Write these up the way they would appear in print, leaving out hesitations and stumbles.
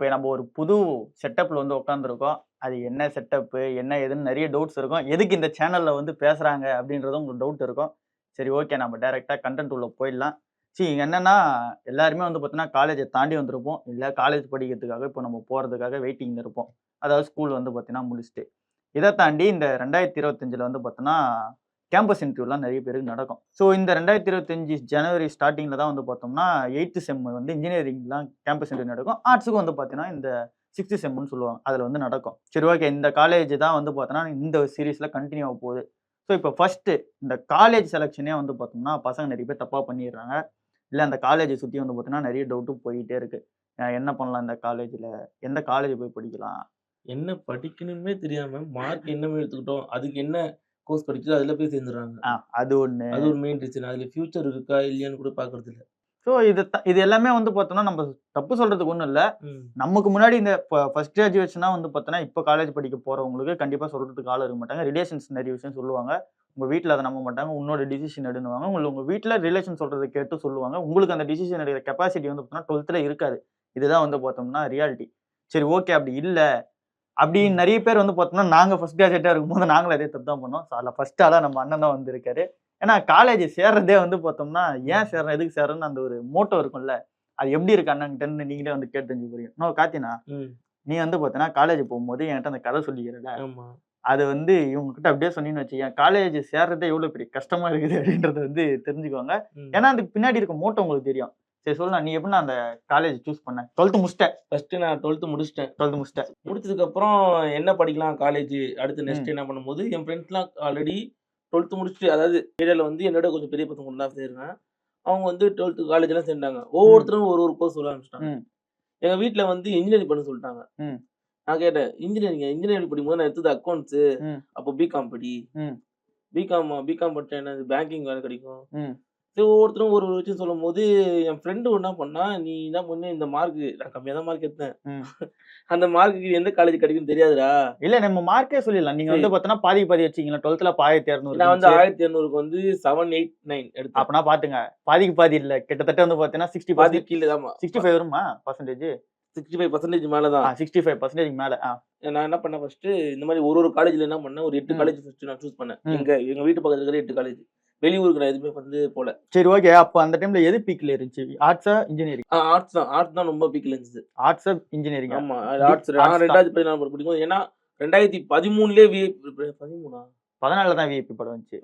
இப்போ நம்ம ஒரு புது செட்டப்ல வந்து உட்காந்துருக்கோம். அது என்ன செட்டப்பு, என்ன ஏதுன்னு நெறைய டவுட்ஸ் இருக்கும். எதுக்கு இந்த சேனல்ல வந்து பேசுறாங்க அப்படின்றதும் உங்களுக்கு டவுட் இருக்கும். சரி ஓகே நம்ம டைரக்ட்டா கன்டென்ட் உள்ள போயிடலாம். இங்க என்னன்னா, எல்லாருமே வந்து பார்த்தீங்கன்னா, காலேஜ தாண்டி வந்திருப்போம். இல்ல காலேஜ் படிக்கிறதுக்காக இப்போ நம்ம போறதுக்காக வெயிட்டிங்ல இருப்போம். அதாவது ஸ்கூல் வந்து பார்த்தீங்கன்னா முடிச்சுட்டு. இத தாண்டி இந்த 2025ல வந்து பார்த்தோன்னா, கேம்பஸ் இன்டர்வியூலாம் நெறைய பேருக்கு நடக்கும். ஸோ இந்த 2025 ஜனவரி ஸ்டார்ட்டிங்ல தான் வந்து பார்த்தோம்னா, 8த் செம் வந்து இன்ஜினியரிங்லாம் கேம்பஸ் இன்டர்வியூ நடக்கும். ஆர்ட்ஸுக்கும் வந்து பார்த்தீங்கன்னா, இந்த 6த் செம்ன்னு சொல்லுவாங்க. அதுல வந்து நடக்கும். சரி ஓகே இந்த காலேஜ் தான் வந்து பார்த்தோன்னா, இந்த சீரிஸ்ல கன்டின்யூ ஆக போகுது. ஸோ இப்போ ஃபர்ஸ்ட்டு இந்த காலேஜ் செலக்ஷனே வந்து பார்த்தோம்னா, பசங்க நெறைய பேர் தப்பா பண்ணிர்றாங்க. இல்ல அந்த காலேஜ சுத்தி வந்து பார்த்தீங்கன்னா, நெறைய டவுட்டும் போயிட்டே இருக்கு. என்ன பண்ணலாம் இந்த காலேஜ்ல? எந்த காலேஜ் போய் படிக்கலாம்? என்ன படிக்கணுமே தெரியாம, மார்க் என்னமே எடுத்துக்கிட்டோம். அதுக்கு என்ன கோர்ஸ் படிக்குதோ அதில போய் சேர்ந்துர்றாங்க. அது ஒண்ணு. அது ஒரு மெயின் ரீசன். அதில ஃபியூச்சர் இருக்கா? இல்லையான்னு கூட பார்க்கறதில்ல. ஸோ இது எல்லாமே வந்து பார்த்தோம்னா, நம்ம தப்பு சொல்றதுக்கு ஒண்ணும் இல்ல. ம். நமக்கு முன்னாடி இந்த ஃபர்ஸ்ட் கிராஜுவேஷனா வந்து பார்த்தோன்னா, இப்ப காலேஜ் படிக்க போறவங்களுக்கு கண்டிப்பா சொல்றதுக்கு ஆள் இருக்க மாட்டாங்க. ரிலேஷன்ஸ் நெறைய விஷயம் சொல்லுவாங்க. உங்க வீட்ல அத நம்ப மாட்டாங்க. உன்னோட டிசிஷன் எடுன்னுவாங்க. உங்க வீட்ல ரிலேஷன் சொல்றத கேட்டு சொல்லுவாங்க. உங்களுக்கு அந்த டிசிஷன் எடுக்கிற கெப்பாசிட்டி வந்து பார்த்தீங்கன்னா, 12ல இருக்காது. இதுதான் வந்து பார்த்தோம்னா ரியாலிட்டி. சரி ஓகே அப்படி இல்ல. அப்படி ம். நெறைய பேர் வந்து பார்த்தோம்னா, நாங்க ஃபர்ஸ்ட் கிராஜுவேட்டா இருக்கும்போது நாங்களும் அதே தப்பு தான் பண்ணோம். ஸோ அதுல ஃபர்ஸ்ட் ஆளா நம்ம அண்ணன் தான் வந்திருக்காரு. ஏன்னா காலேஜ் சேர்றதே வந்து பார்த்தோம்னா, ஏன் சேர்றோம்? எதுக்கு சேர்றோம்ன்னு அந்த ஒரு மோட்டோ இருக்கும்ல. அது எப்படி இருக்கு அண்ணன்கிட்டன்னு நீங்களே வந்து கேட்டு தெரிஞ்சுக்க போறீங்க. கார்த்தினா, ம். நீ வந்து பார்த்தீன்னா காலேஜ் போம்போது என்கிட்ட அந்த கதை சொல்லிக்கிறல்ல. ஆமா. அது வந்து இவங்க கிட்ட அப்படியே சொன்னீங்கன்னு வச்சுக்கயேன், காலேஜ் சேர்றதே எவ்வளோ பெரிய கஷ்டமா இருக்குது அப்படின்றத வந்து தெரிஞ்சுக்குவாங்க. ம். ஏன்னா அதுக்கு பின்னாடி இருக்க மோட்டோ உங்களுக்கு தெரியும். சரி சொல்லுண்ணா, நீ எப்படிண்ணா அந்த காலேஜ் சூஸ் பண்ண? 12த் முடிச்சிட்ட. ஃபர்ஸ்ட்டு நான் 12த் முடிச்சுட்டேன். 12த் முடிச்சிட்ட. முடிச்சதுக்கப்புறம் என்ன படிக்கலாம் காலேஜ் அடுத்து ம். நெக்ஸ்ட் என்ன பண்ணும்போது, என் ஃப்ரெண்ட்ஸ்லாம் ஆல்ரெடி 12த் முடிச்சுட்டு அதாவது ஏரியால வந்து என்னோட கொஞ்சம் பெரிய பசங்க கூட தான் சேர்றேன். அவங்க வந்து 12த் காலேஜ்லாம் சேர்ந்துட்டாங்க. ம். ஒவ்வொருத்தரும் ஒரு ஒரு கோர்ஸ் சொல்ல ஆரம்பிச்சுட்டாங்க. ம். எங்க வீட்ல வந்து இன்ஜினியரிங் பண்ண சொல்ட்டாங்க. ம். நான் கேட்டேன், இன்ஜினியரிங் படிக்கும்போது நான் எடுத்தது அக்கவுண்ட்ஸு. ம். அப்போ பிகாம் படி. ம். பிகாம் படிச்சா என்னது பேங்கிங் வேலை கிடைக்கும். ம். சரி ஒவ்வொருத்தரும் ஒரு ஒரு விஷயம் சொல்லும்போது, என் ஃப்ரெண்டு என்ன பண்ணான், "நீ என்ன பண்ணு இந்த மார்க்கு நான் கம்மியா தான் மார்க் எடுத்தேன். ம். அந்த மார்க்குக்கு எந்த காலேஜ் கிடைக்கும்னு தெரியாதுடா." இல்ல நம்ம மார்க்கே சொல்லிடலாம். நீங்க சரி வந்து பார்த்தோன்னா பாதிக்கு பாதி வச்சீங்கல்ல. 12த்ல 1200 நான் வந்து இருந்துச்சு. 1200க்கு வந்து 789 எடுத்தேன். அப்பன்னா பாத்துங்க. பாதிக்கு பாதி இல்ல. கிட்டத்தட்ட வந்து பார்த்தீங்கன்னா 60% பாதிக்கு கீழ தான்மா. 65 வருமா? பெர்சன்டேஜ்? 65% மேல தான். 65% மேல. நான் என்ன பண்ணேன் ஃபர்ஸ்ட்டு, இந்த மாரி ஒரு ஒரு காலேஜ்ல என்ன பண்ணேன், ஒரு 8 ம். காலேஜ் ஃபர்ஸ்ட்டு நான் சூஸ் பண்ணேன். ம். எங்க வீட்டு பக்கத்துல இருக்கிற 8 காலேஜ். வெளியூருக்கு நான் எதுவுமே வந்து போல. சரி ஓகே. அப்ப அந்த டைம்ல எது பீக்ல இருந்துச்சு? ஆர்ட்ஸா? இன்ஜினியரிங்? ஆர்ட்ஸ் தான். ஆர்ட்ஸ் தான் ரொம்ப பீக்ல இருந்துச்சு. ஆர்ட்ஸா? இன்ஜினியரிங்கா? ஆமா. டி ஆர்ட்ஸ் நான் ஆர்ட்ஸ் தான். 2014 படிக்கும்போது ஏன்னா 2013லயே 13ஆ? 14ல தான் விஐபி படம் வந்துச்சு.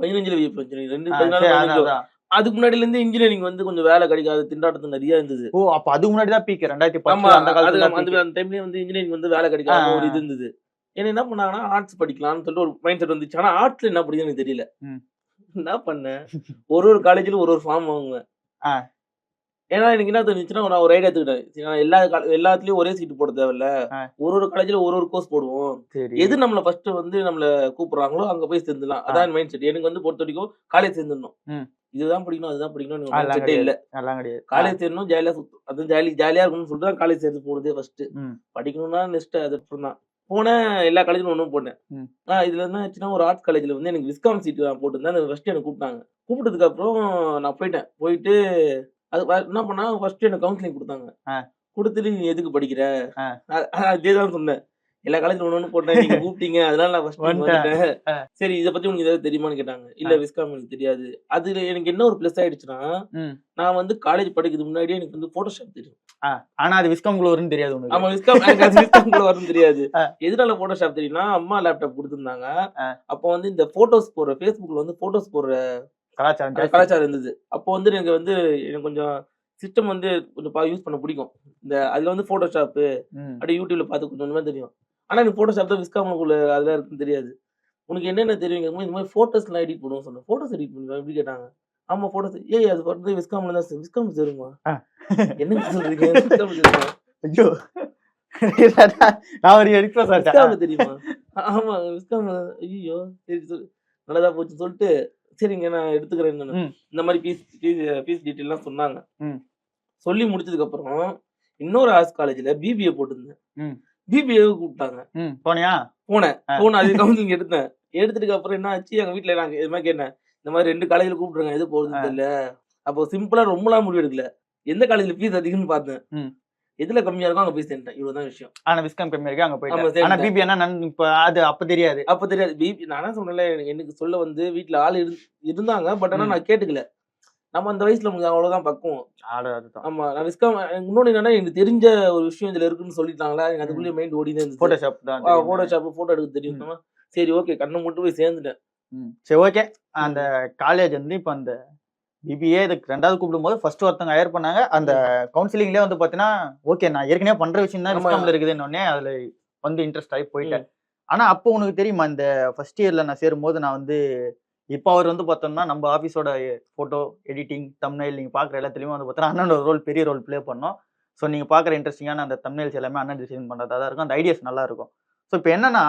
15ல விஎஃப் வந்துச்சு. 2 சரி 14 அதான் 15 அதான். அதுக்கு முன்னாடில இருந்து இன்ஜினியரிங் வந்து கொஞ்சம் வேலை கிடைக்காத திண்டாட்டத்து நெறைய இருந்தது. அப்ப அதுக்கு முன்னாடி தான் பீக். ஆமா. 2010 அந்த அது காலத்துல தான் அந்த பீக். அந்த டைம்லயே வந்து இன்ஜினியரிங் வந்து வேலை ஆ, கிடைக்காம ஒரு ஆ. இது இருந்தது. என்ன என்ன பண்ணாங்கன்னா, ஆர்ட்ஸ் படிக்கலாம்னு சொல்லிட்டு ஒரு மைண்ட் செட் வந்துச்சு. ஆனா ஆர்ட்ஸ்ல என்ன படிக்கணும்னு எனக்கு தெரியல. ம். என்ன பண்ணேன், ஒரு ஒரு காலேஜ்லயும் ஒரு ஒரு ஃபார்ம் வாங்குவேன். ஆ. ஏன்னா எனக்கு என்ன தோணுச்சுன்னா, நான் ஒரு ஐடியா எடுத்துக்கிட்டேன். சரி நான் எல்லாத்துலயும் ஒரே சீட் போட தேவையில்ல. ஆ. ஒரு ஒரு காலேஜ்ல ஒரு ஒரு கோர்ஸ் போடுவோம். சரி. எது நம்மள ஃபர்ஸ்ட் வந்து நம்மள கூப்பிடுறாங்களோ, அங்க போய் சேர்ந்துடலாம். ஆ. அதான் மைண்ட் செட். எனக்கு வந்து பொறுத்தவரைக்கும் காலேஜ் சேர்ந்துடணும். ம். இதுதான் படிக்கணும், அதுதான் படிக்கணும்னு எனக்கு மைண்ட் அதெல்லாம் செட்டே இல்ல. கிடையாது. அதெல்லாம் கிடையாது. காலேஜ் சேரணும், ஜாலியா அதுவும் ஜாலியா இருக்கணும்னு சொல்லிட்டு தான் காலேஜ் சேர்ந்து போனதே ஃபர்ஸ்ட்டு. ம். படிக்கணும்னா நெக்ஸ்ட் அது அப்புறம் தான். போனேன் எல்லா காலேஜ்லயும் ஒண்ணும் போட்டேன். ம். இதுல என்ன ஆச்சுன்னா, ஒரு ஆர்ட்ஸ் காலேஜ்ல வந்து எனக்கு விஸ்காம் சீட் நான் போட்டிருந்தேன். ஃபர்ஸ்ட் என்ன கூப்பிட்டாங்க. கூப்பிட்டதுக்கு அப்புறம் நான் போயிட்டேன். போயிட்டு அது என்ன பண்ணாங்க ஃபர்ஸ்ட் எனக்கு கவுன்சிலிங் குடுத்தாங்க. ஆ. குடுத்துட்டு நீ எதுக்கு படிக்கிற? ஆ. அதே தான் சொன்னேன். எல்லா காலேஜ்ல ஒண்ணு ஒண்ணு போட்டேன். நீங்க கூப்பிட்டீங்க. அதனால நான் ஃபர்ஸ்ட் இங்க வந்துட்டேன். வந்துட்டேன். ஆ. சரி இத பத்தி உனக்கு ஏதாவது தெரியுமான்னு கேட்டாங்க. இல்ல ஆ. விஸ்காம் எனக்கு தெரியாது. அதுல எனக்கு என்ன ஒரு பிளஸ் ஆயிடுச்சுன்னா, ம். நான் வந்து காலேஜ் படிக்கிறதுக்கு முன்னாடியே எனக்கு வந்து போட்டோஷாப் தெரியும். ஆ. ஆனா அது விஸ்காம்குள்ள வரும்னு தெரியாது உனக்கு. ஆமா எனக்கு அது விஸ்காம் கூட வரும்னு தெரியாது. ஆ. எதனால போட்டோஷாப் தெரியும்னா, அம்மா லேப்டாப் குடுத்திருந்தாங்க. ஆ. அப்போ வந்து இந்த போட்டோஸ் போடுற Facebookல வந்து போட்டோஸ் போடுற கலாச்சாரம் ஜாஸ்தி. கலாச்சாரம் இருந்தது. அப்போ வந்து எனக்கு கொஞ்சம் சிஸ்டம் வந்து கொஞ்சம் யூஸ் பண்ண பிடிக்கும். அதுல வந்து போட்டோஷாப் ம். அப்படியே YouTubeல பார்த்து கொஞ்சம் கொஞ்சமா தெரியும். ஆனா எனக்கு போட்டோஷாப் தான் விஸ்காம்குள்ள அதெல்லாம் இருக்குன்னு தெரியாது. உனக்கு என்னென்ன தெரியும் கேட்கும்போது, இந்த மாதிரி ஃபோட்டோஸ்லாம் எடிட் பண்ணுவோம் சொன்னேன். ஃபோட்டோஸ் எடிட் பண்ணுவியா? எப்படி கேட்டாங்க. ஆமா ஃபோட்டோஸ். ஏய் அது வந்து விஸ்காம்ல தான் விஸ்காம் சேருமா? ஆ. என்னங்க சொல்றீங்க? விஸ்காம் சேருமா? ஐயோ! நான் ஒரு எக்ஸ்பிரஸ் ஆட்டேன். விஸ்காம்ல தெரியுமா? ஆமா விஸ்காம் ஐய்யயோ! சரி நல்லதா போச்சுன்னு சொல்லிட்டு, சரிங்க நான் எடுத்துக்கிறேன் நானு. ம். இந்த மாதிரி ஃபீஸ் டீட்டெயில்லாம் சொன்னாங்க. ம். சொல்லி முடிச்சதுக்கு அப்புறம் இன்னொரு ஆர்ட்ஸ் காலேஜ்ல பிபிஏ போட்டிருந்தேன். ம். பிபிஏவுக்கு கூப்பிட்டாங்க. ம். போனியா? போனேன். ஆ. அது கவுன்சிலிங் எடுத்தேன். எடுத்ததுக்கு அப்புறம் என்ன ஆச்சு, எங்க வீட்ல நான் இது மாரி கேட்டேன். இந்த மாரி 2 காலேஜ்ல கூப்பிட்டுருக்காங்க. எது போறதுன்னு ஆ. தெரியல. அப்போ சிம்பிளா ரொம்பலாம் முடிவு எடுக்கல. எந்த காலேஜ்ல ஃபீஸ் அதிகம்னு பார்த்தேன். ம். எதுல கம்மியா இருக்கோ அங்க போய் சேர்ந்துட்டேன். இவ்வளவுதான் விஷயம். ஆனா விஸ்காம் கம்மியா இருக்கு அங்க ஆமா போயிட்டேன். ஆனா சேர்ந்துட்டேன். பிபி என்ன இப்ப அது அப்ப தெரியாது. அப்ப தெரியாது. நான் என்ன சொன்னேன்ல, எனக்கு சொல்ல வந்து வீட்ல ஆள் இருந்தாங்க. பட் ஆனா நான் கேட்டுக்கல. நம்ம அந்த வயசுல நமக்கு அவ்வளவுதான் பக்குவம். அதுதான். ஆமா. நான் விஸ்காம் இன்னொன்னு என்னன்னா, எனக்கு தெரிஞ்ச ஒரு விஷயம் இதுல இருக்குன்னு சொல்லிட்டாங்களா, எனக்கு அதுக்குள்ளேயே மைண்ட் ஓடிட்டே இருந்துச்சு. போட்டோஷாப் தான் தெரியும். போட்டோஷாப், போட்டோ எடுக்க தெரியும். சரி ஓகே, கண்ண மூட்டு போய் சேர்ந்துட்டேன். சரி ஓகே. அந்த காலேஜ் வந்து இப்ப அந்த பிபிஏ இதுக்கு 2வது கூப்பிடும்போது ஃபர்ஸ்ட் ஒருத்தவங்க ஹையர் பண்ணாங்க. அந்த கவுன்சிலிங்லயே வந்து பாத்தீங்கன்னா, ஓகே நான் ஏற்கனவே பண்ற விஷயம் தான் விஸ்காம்ல இருக்குதுன்னொடனே அதுல வந்து இன்ட்ரெஸ்ட் ஆகி போயிட்டேன். ஆனா அப்போ உனக்கு தெரியுமா, இந்த ஃபர்ஸ்ட் இயர்ல நான் சேரும்போது நான் வந்து இப்போ அவர் வந்து பார்த்தோம்னா நம்ம ஆஃபீஸோட ஃபோட்டோ எடிட்டிங், தம்ப்நெயில் நீங்க பார்க்குற எல்லாத்துலயுமே வந்து பார்த்தீங்கன்னா அண்ணனோட ரோல் பெரிய ரோல் ப்ளே பண்ணோம். ஸோ நீங்க பார்க்குற இன்ட்ரெஸ்டிங்கான அந்த தம்ப்நெயில்ஸ் எல்லாமே அண்ணன் டிசைன் பண்றதா தான் இருக்கும். அந்த ஐடியாஸ் நல்லா இருக்கும். ஸோ இப்போ என்னன்னா,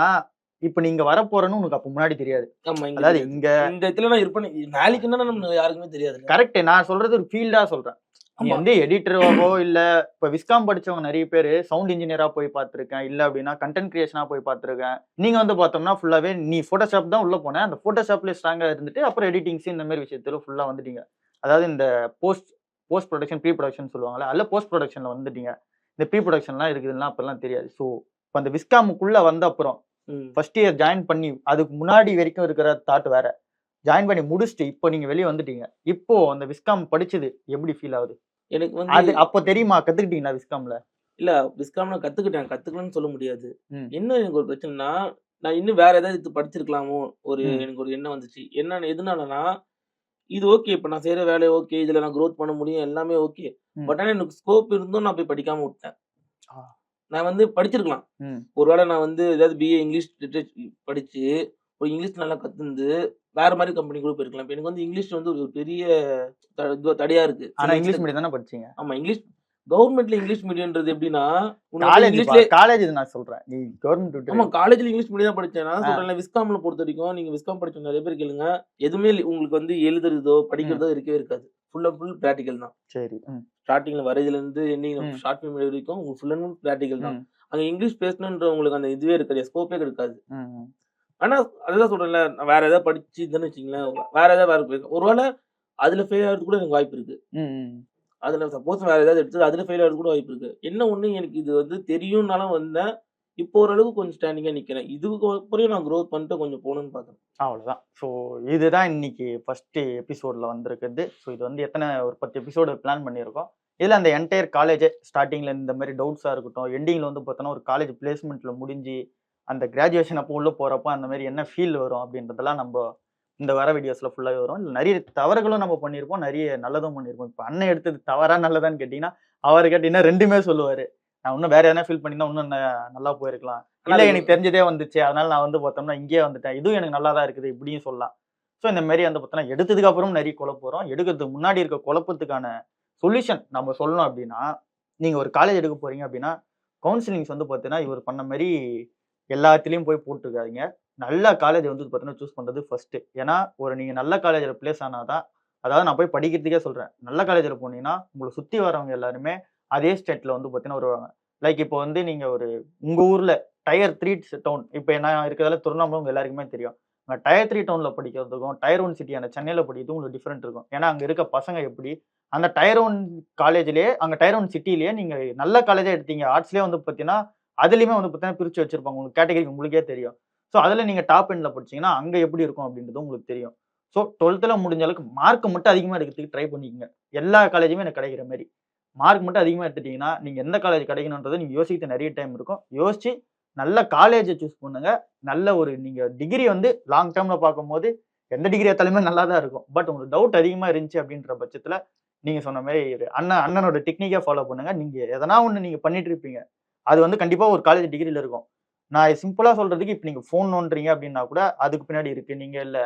இப்போ நீங்க வரப்போறன்னு உனக்கு அப்போ முன்னாடி தெரியாது. ஆமா. அதாவது இங்க இந்த இடத்துல நான் இருப்பேன்னு நாளைக்கு என்னன்னா நம்ம யாருக்குமே தெரியாது. கரெக்ட். நான் சொல்றது ஒரு ஃபீல்டா சொல்றேன். நீ வந்து எடிட்டராவோ இல்ல இப்ப விஸ்காம் படிச்சவங்க நிறைய பேரு சவுண்ட் இன்ஜினியரா போய் பார்த்திருக்கேன். இல்ல அப்படின்னா கண்டென்ட் கிரியேஷனா போய் பார்த்திருக்கேன். நீங்க வந்து பார்த்தோம்னா ஃபுல்லாவே நீ போட்டோஷாப் தான் உள்ள போன. அந்த போட்டோஷாப்ல ஸ்ட்ராங்கா இருந்துட்டு அப்புறம் எடிட்டிங்ஸ் இந்த மாதிரி விஷயத்துல ஃபுல்லா வந்துட்டீங்க. அதாவது இந்த போஸ்ட் ப்ரொடக்ஷன், ப்ரீ ப்ரொடக்ஷன் சொல்லுவாங்கல்ல. அல்ல போஸ்ட் ப்ரொடக்ஷன்ல வந்துட்டீங்க. இந்த ப்ரீ ப்ரொடக்ஷன்லாம் இருக்குதுன்னா அப்பெல்லாம் தெரியாது. ஸோ இப்ப அந்த விஸ்காமுக்குள்ள வந்த அப்புறம் ஃபர்ஸ்ட் இயர் ஜாயின் பண்ணி அதுக்கு முன்னாடி வரைக்கும் இருக்கிற தாட் வேற. ஜாயின் பண்ணி முடிச்சுட்டு இப்போ நீங்க வெளியே வந்துட்டீங்க. இப்போ அந்த விஸ்காம் படிச்சது எப்படி ஃபீல் ஆகுது? எனக்கு வந்து அது அப்ப தெரியுமா, கத்துக்கிட்டீங்களா விஸ்காம்ல? இல்ல விஸ்காம் நான் கத்துக்கலன்னு சொல்ல முடியாது. என்ன எனக்கு ஒரு பிரச்சனைனா, நான் இன்னும் வேற ஏதாவது எடுத்து படிச்சிருக்கலாமோ எனக்கு ஒரு எண்ணம் வந்துச்சு. எதனாலனா, இது ஓகே. இப்ப நான் செய்ற வேலை ஓகே. இதுல நான் குரோத் பண்ண முடியும். எல்லாமே ஓகே. பட் ஆனா எனக்கு ஸ்கோப் இருந்தும் நான் போய் படிக்காம விட்டேன். நான் வந்து படிச்சிருக்கலாம். ஒருவேளை நான் வந்து ஏதாவது பிஏ இங்கிலீஷ் லிட்டரேச்சர் படிச்சு, ஒரு இங்கிலீஷ் நல்லா கத்துந்து வேற மாதிரி கம்பெனி கூட போயிருக்கலாம். இப்ப எனக்கு வந்து இங்கிலீஷ் வந்து ஒரு பெரிய தடையா இருக்கு. ஆனா இங்கிலீஷ் மீடியம் தானே படிச்சீங்க? ஆமா. கவர்மெண்ட்ல இங்கிலீஷ் மீடியம்ன்றது எப்படின்னா, காலேஜ் நான் சொல்றேன். நீ கவர்மெண்ட் ஆமா காலேஜ்ல இங்கிலீஷ் மீடியம் தான் படிச்சேன். நான் சொல்றேன் விஸ்காம்ல பொறுத்த வரைக்கும் நீங்க விஸ்காம் படிச்ச நிறைய பேர் கேளுங்க. எதுவுமே உங்களுக்கு வந்து எழுதுறதோ, படிக்கிறதோ இருக்கவே இருக்காது. ஃபுல் அண்ட் ஃபுல் பிராக்டிகல் தான். சரி. ஸ்டார்டிங்ல வரதுல இருந்து எண்டிங் ஷார்ட் ஃபிலிம் வரைக்கும் உங்களுக்கு ஃபுல் அண்ட் ஃபுல் பிராக்டிகல் தான். அங்க இங்கிலீஷ் பேசணும்ன்ற உங்களுக்கு அந்த இதுவே இருக்காது. ஸ்கோப்பே இருக்காது. ஆனா அதுதான் சொல்றேன்ல, நான் வேற ஏதாவது படிச்சுன்னு வச்சுங்களேன், வேற ஏதாவது ஒருவேளை அதுல ஃபெயில் ஆகிறதுக்கு கூட எனக்கு வாய்ப்பு இருக்கு. அதுல சப்போஸ் வேற ஏதாவது எடுத்து அதுல ஃபெயில் ஆகிறதுக்கு கூட வாய்ப்பு இருக்கு. என்ன ஒண்ணு எனக்கு இது வந்து தெரியும்னாலும் வந்தேன். இப்போ ஓரளவுக்கு கொஞ்சம் ஸ்டாண்டிங்கா நிக்கிறேன். இதுக்கு அப்புறம் நான் குரோத் பண்ணிட்டு கொஞ்சம் போகணும்னு பாக்குறேன். அவ்வளவுதான். ஸோ இதுதான் இன்னைக்கு ஃபர்ஸ்ட் எபிசோட்ல வந்திருக்குது. ஸோ இது வந்து ஒரு 10 எபிசோடு பிளான் பண்ணியிருக்கோம். இதுல அந்த என்டையர் காலேஜ் ஸ்டார்டிங்ல இந்த மாதிரி டவுட்ஸா இருக்கட்டும், எண்டிங்ல வந்து பார்த்தோன்னா ஒரு காலேஜ் பிளேஸ்மெண்ட்ல முடிஞ்சு அந்த கிராஜுவேஷன் அப்போ உள்ள போறப்ப அந்த மாதிரி என்ன ஃபீல் வரும் அப்படின்றதெல்லாம் நம்ம இந்த வர வீடியோஸ்ல ஃபுல்லாவே வரும். இல்ல நிறைய தவறுகளும் நம்ம பண்ணியிருப்போம், நிறைய நல்லதும் பண்ணியிருப்போம். இப்போ அண்ணன் எடுத்தது தவறா நல்லதான்னு கேட்டீங்கன்னா, அவர் கேட்டீங்கன்னா 2மே சொல்லுவாரு. நான் இன்னும் வேற எதனா ஃபீல் பண்ணியிருந்தா இன்னும் நல்லா போயிருக்கலாம். இல்ல எனக்கு தெரிஞ்சதே வந்துச்சு. அதனால நான் வந்து பார்த்தோம்னா இங்கேயே வந்துட்டேன். இதுவும் எனக்கு நல்லா தான் இருக்குது இப்படியும் சொல்லலாம். ஸோ இந்த மாதிரி வந்து பார்த்தோன்னா எடுத்ததுக்கு அப்புறம் நிறைய குழப்பம். எடுக்கிறதுக்கு முன்னாடி இருக்க குழப்பத்துக்கான சொல்யூஷன் நம்ம சொல்லணும் அப்படின்னா, நீங்க ஒரு காலேஜ் எடுக்க போறீங்க அப்படின்னா, கவுன்சிலிங்ஸ் வந்து பார்த்தீங்கன்னா இவர் பண்ண மாதிரி எல்லாத்துலயும் போய் போட்டுருக்காதீங்க. நல்ல காலேஜ் வந்து பார்த்தீங்கன்னா சூஸ் பண்றது ஃபர்ஸ்ட். ஏன்னா நீங்க நல்ல காலேஜ்ல பிளேஸ் ஆனாதான், அதாவது நான் போய் படிக்கிறதுக்கே சொல்றேன். நல்ல காலேஜ்ல போனீங்கன்னா உங்களை சுத்தி வரவங்க எல்லாருமே அதே ஸ்டேட்ல வந்து பார்த்தீங்கன்னா வருவாங்க. லைக் இப்போ வந்து நீங்க உங்க ஊர்ல டயர் 3 டவுன், இப்போ நான் இருக்கிறதால திருவண்ணாமலை உங்க எல்லாருக்குமே தெரியும். டயர் 3 டவுன்ல படிக்கிறதுக்கும் டயர் 1 சிட்டியான சென்னையில படிக்கிறதுக்கும் உங்களுக்கு டிஃபரெண்ட் இருக்கும். ஏன்னா அங்க இருக்க பசங்க எப்படி அந்த டயர் 1 காலேஜ்லயே அங்க டயர் 1 சிட்டிலேயே நீங்க நல்ல காலேஜா எடுத்தீங்க ஆர்ட்ஸ்லயே வந்து பார்த்தீங்கன்னா அதுலயுமே வந்து பார்த்தீங்கன்னா பிரிச்சு வச்சிருப்பாங்க. உங்களுக்கு கேட்டகரி உங்களுக்கே தெரியும். ஸோ அதில் நீங்கள் டாப் எண்ட்ல படிச்சீங்கன்னா அங்கே எப்படி இருக்கும் அப்படின்றது உங்களுக்கு தெரியும். ஸோ 12th முடிஞ்ச அளவுக்கு மார்க் மட்டும் அதிகமாக எடுக்கிறதுக்கு ட்ரை பண்ணிக்கோங்க. எல்லா காலேஜுமே எனக்கு கிடைக்கிற மாதிரி மார்க் மட்டும் அதிகமாக எடுத்துட்டீங்கன்னா நீங்கள் எந்த காலேஜ் கிடைக்கணுன்றதை நீங்கள் யோசிக்க நிறைய டைம் இருக்கும். யோசிச்சு நல்ல காலேஜை சூஸ் பண்ணுங்க. நல்ல நீங்கள் டிகிரி வந்து லாங் டேர்ம்ல பார்க்கும்போது எந்த டிகிரி எடுத்தாலுமே நல்லா தான் இருக்கும். பட் உங்களுக்கு டவுட் அதிகமாக இருந்துச்சு அப்படின்ற பட்சத்தில் நீங்கள் சொன்ன மாதிரி அண்ணனோட டெக்னிக்கை ஃபாலோ பண்ணுங்க. நீங்கள் எதனா ஒன்று நீங்கள் பண்ணிட்டு இருப்பீங்க. அது வந்து கண்டிப்பாக ஒரு காலேஜ் டிகிரியில் இருக்கும். நான் சிம்பிளா சொல்றதுக்கு இப்போ நீங்க ஃபோன் நோண்டுறீங்க அப்படின்னா கூட அதுக்கு பின்னாடி இருக்கு. நீங்க இல்ல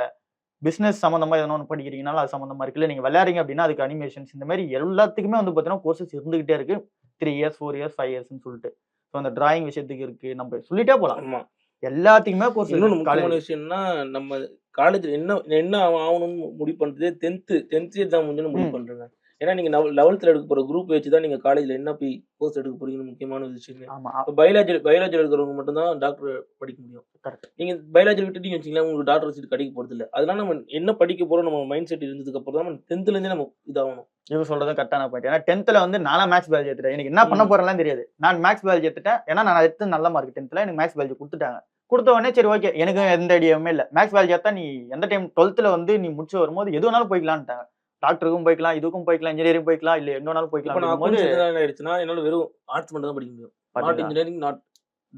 பிசினஸ் சம்பந்தமா எதனா ஒன்று படிக்கிறீங்கனாலும் அது சம்பந்தமா இருக்கு. இல்ல நீங்க விளையாடுறீங்க அப்படின்னா அதுக்கு அனிமேஷன்ஸ் இந்த மாதிரி எல்லாத்துக்குமே வந்து பார்த்தீங்கன்னா கோர்சஸ் இருந்துகிட்டே இருக்கு. 3 இயர்ஸ் 4 இயர்ஸ் 5 இயர்ஸ்ன்னு சொல்லிட்டு. ஸோ அந்த டிராயிங் விஷயத்துக்கு இருக்கு. நம்ம சொல்லிட்டே போகலாம். ஆமா. எல்லாத்துக்குமே கோர்ஸ். இன்னொன்று முக்கியமான விஷயம்னா நம்ம காலேஜ்ல என்ன ஆகணும்னு முடிவு பண்றதே 10th எக்ஸாம் முடிஞ்சுன்னு முடிவு பண்றேங்க. ஏன்னா நீங்க 11th எடுக்க போற குரூப் வச்சு தான் நீங்க காலேஜ்ல என்ன போய் கோர்ஸ் எடுக்க போறீங்கன்னு முக்கியமான விஷயமே. ஆமா. இப்ப பயாலஜி எடுக்கிறவங்க மட்டும் தான் டாக்டர் படிக்க முடியும். கரெக்ட். நீங்க பயாலஜி விட்டுட்டீங்கன்னு வச்சுக்கங்களேன், உங்களுக்கு டாக்டர் சீட் கிடைக்க போறதில்ல. அதனால நம்ம என்ன படிக்க போறோம் நம்ம மைண்ட் செட் இருந்ததுக்கு அப்புறம் தான் நம்ம 10th இருந்தே நம்ம இதாகணும். இவங்க சொல்றதும் கரெக்டான பாயிண்ட். ஏன்னா 10th வந்து நானா மேத்ஸ் பயாலஜி எடுத்துட்டேன். எனக்கு என்ன பண்ண ம். போறேன்லாம் தெரியாது. நான் மேத்ஸ் பயாலஜி எடுத்துட்டேன். ஏன்னா நான் எடுத்து நல்ல மார்க் 10th எனக்கு மேத்ஸ் பயாலஜி குடுத்துட்டாங்க. குடுத்த உடனே சரி ஓகே. எனக்கு எந்த ஐடியாவுமே இல்ல. மேத்ஸ் பயாலஜி எடுத்தா நீ எந்த டைம் 12th வந்து நீ முடிச்சு வரும்போது எது வேணாலும் போய்க்கலான்ட்டாங்க. டாக்டருக்கும் போய்க்கலாம், இதுக்கும் போய்க்கலாம், இன்ஜினியரிங் போய்க்கலாம், இல்ல எங்க வேணாலும் போய்க்கலாம் இப்ப நான் அப்படிங்கும்போது அக்கவுண்ட்ஸ் எடுத்தா என்ன ஆயிடுச்சுன்னா, என்னால வெறும் ஆர்ட்ஸ் மட்டும் தான் படிக்க முடியும். நாட் பாத்தீங்களா? Engineering, not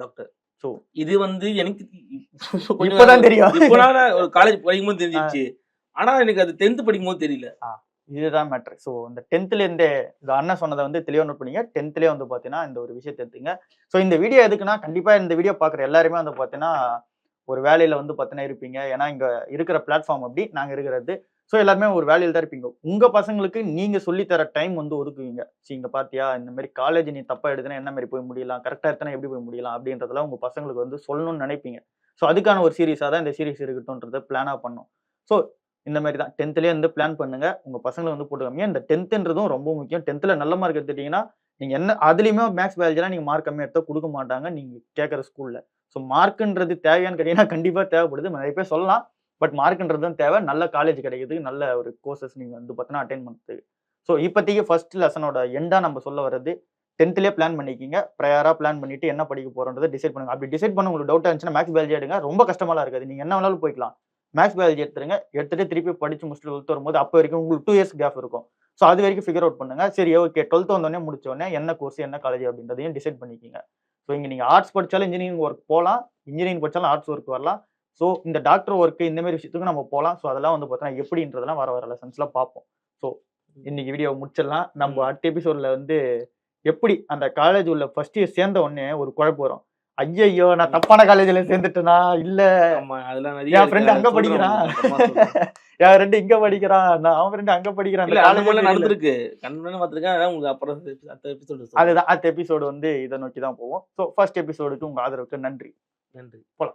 doctor. சோ இது வந்து எனக்கு கொஞ்ச இப்பதான் நாள் தெரியும். இப்ப நான் ஒரு காலேஜ் படிக்கும்போது தெரிஞ்சிருச்சு. ஆனா எனக்கு அது 10th படிக்கும்போது தெரியல. இதுதான் மேட்டர். ஸோ இந்த 10th இருந்தே இது அண்ணன் சொன்னதை வந்து தெளிவா நோட் பண்ணீங்க. 10th வந்து பார்த்தீங்கன்னா, இந்த ஒரு விஷயத்த எடுத்துங்க. ஸோ இந்த வீடியோ எதுக்குன்னா, கண்டிப்பா இந்த வீடியோ பார்க்குற எல்லாருமே வந்து பார்த்தீங்கன்னா, ஒரு வேலையில வந்து பார்த்தீங்கன்னா இருப்பீங்க. ஏன்னா இங்க இருக்கிற பிளாட்ஃபார்ம் அப்படி, நாங்க இருக்கிறது. ஸோ எல்லாருமே ஒரு வேலையில தான் இருப்பீங்க. உங்க பசங்களுக்கு நீங்க சொல்லி தர டைம் வந்து ஒதுக்குவீங்க. இங்க பார்த்தியா, இந்த மாரி காலேஜ் நீ தப்பா எடுத்தனா என்ன மாரி போய் முடியலாம், கரெக்ட்டா எடுத்தனா எப்படி போய் முடியலாம் அப்படின்றதெல்லாம் உங்க பசங்களுக்கு வந்து சொல்லணும்னு நினைப்பீங்க. ஸோ அதுக்கான ஒரு சீரிஸா தான் இந்த சீரிஸ் இருக்கட்டும்ன்றத பிளானா பண்ணோம். ஸோ இந்த மாரி தான் 10த்லயே வந்து பிளான் பண்ணுங்க. உங்க பசங்கள வந்து போட்டு காமிங்க. இந்த 10த்ன்றதும் ரொம்ப முக்கியம். 10த்ல நல்ல மார்க் எடுத்துட்டீங்கன்னா, நீங்க என்ன அதுலயுமே மேத்ஸ், பயாலஜிலாம் நீங்க மார்க் கம்மியா எடுத்தா குடுக்க மாட்டாங்க, நீங்க கேட்கற ஸ்கூல்ல. ஸோ மார்க்ன்றது தேவையான்னு கேட்டீங்கன்னா, கண்டிப்பா தேவைப்படுது. நிறைய பேர் சொல்லலாம். பட் மார்க்ன்றது தான் தேவை. நல்ல காலேஜ் கிடைக்குது. நல்ல ஒரு கோர்சஸ் நீங்க வந்து பார்த்தீங்கன்னா அட்டெண்ட் பண்றதுக்கு. ஸோ இப்போதைக்கு ஃபர்ஸ்ட் லெசனோட எண்டா நம்ம சொல்ல வர்றது 10த்லயே பிளான் பண்ணிக்கிங்க. ப்ரையரா பிளான் பண்ணிட்டு என்ன படிக்க போறோம்ன்றத டிசைட் பண்ணுங்க. அப்படி டிசைட் பண்ண உங்களுக்கு டவுட்டா இருந்துச்சுன்னா மேத்ஸ், பயாலஜி எடுங்க. ரொம்ப கஷ்டமாலாம் இருக்காது. நீங்க என்ன வேணாலும் போய்க்கலாம். மேத்ஸ், பயாலஜி எடுத்துருங்க. எடுத்துட்டு திருப்பி படிச்சு முடிச்சுட்டு 12th வரும்போது அப்ப வரைக்கும் உங்களுக்கு 2 இயர்ஸ் கேப் இருக்கும். ஸோ அது வரைக்கும் ஃபிகர் அவுட் பண்ணுங்க. சரி ஓகே 12th வந்தோனே முடிச்ச உடனே என்ன கோர்ஸ், என்ன காலேஜ் அப்படின்றதையும் டிசைட் பண்ணிக்கிங்க. ஸோ இங்க நீங்க ஆர்ட்ஸ் படிச்சாலும் இன்ஜினியரிங் ஒர்க் போலாம். இன்ஜினியரிங் படிச்சாலும் ஆர்ட்ஸ் ஒர்க் வரலாம். ஸோ இந்த டாக்டர் ஒர்க் இந்த மாதிரி விஷயத்துக்கு நம்ம போலாம். ஸோ அதெல்லாம் வந்து பார்த்தீங்கன்னா எப்படின்றதெல்லாம் வர வர லெசன்ஸ்ல பார்ப்போம். ஸோ இன்னைக்கு வீடியோவை முடிச்சிடலாம். நம்ம அடுத்த எபிசோட்ல வந்து எப்படி அந்த காலேஜ் உள்ள ஃபர்ஸ்ட் இயர் சேர்ந்த உடனே ஒரு குழப்பம் வரும். ஐயையோ நான் தப்பான காலேஜ்ல சேர்ந்துட்டேனா இல்ல ஆமா, அதெல்லாம் நிறைய என் ஃப்ரெண்ட் இருக்கு. அங்க சொல்றேன் படிக்கிறான், உங்களுக்கு, அப்புறமா சொல்றேன். என் ஃப்ரெண்ட் இங்க படிக்கிறான், நான் அவன் ஃப்ரெண்ட் அங்க படிக்கிறான். இல்ல அந்த அந்த மாதிரிலாம் காலேஜ் நடந்திருக்கு. கண்ணால பார்த்திருக்கேன். அதான் உங்களுக்கு அப்புறம் அடுத்த எபிசோடு சொல்றேன். அதுதான் அடுத்த எபிசோடு வந்து இதை நோக்கி தான் போவோம். ஸோ ஃபர்ஸ்ட் எபிசோடுக்கு உங்க ஆதரவுக்கு நன்றி. நன்றி. போலாம்.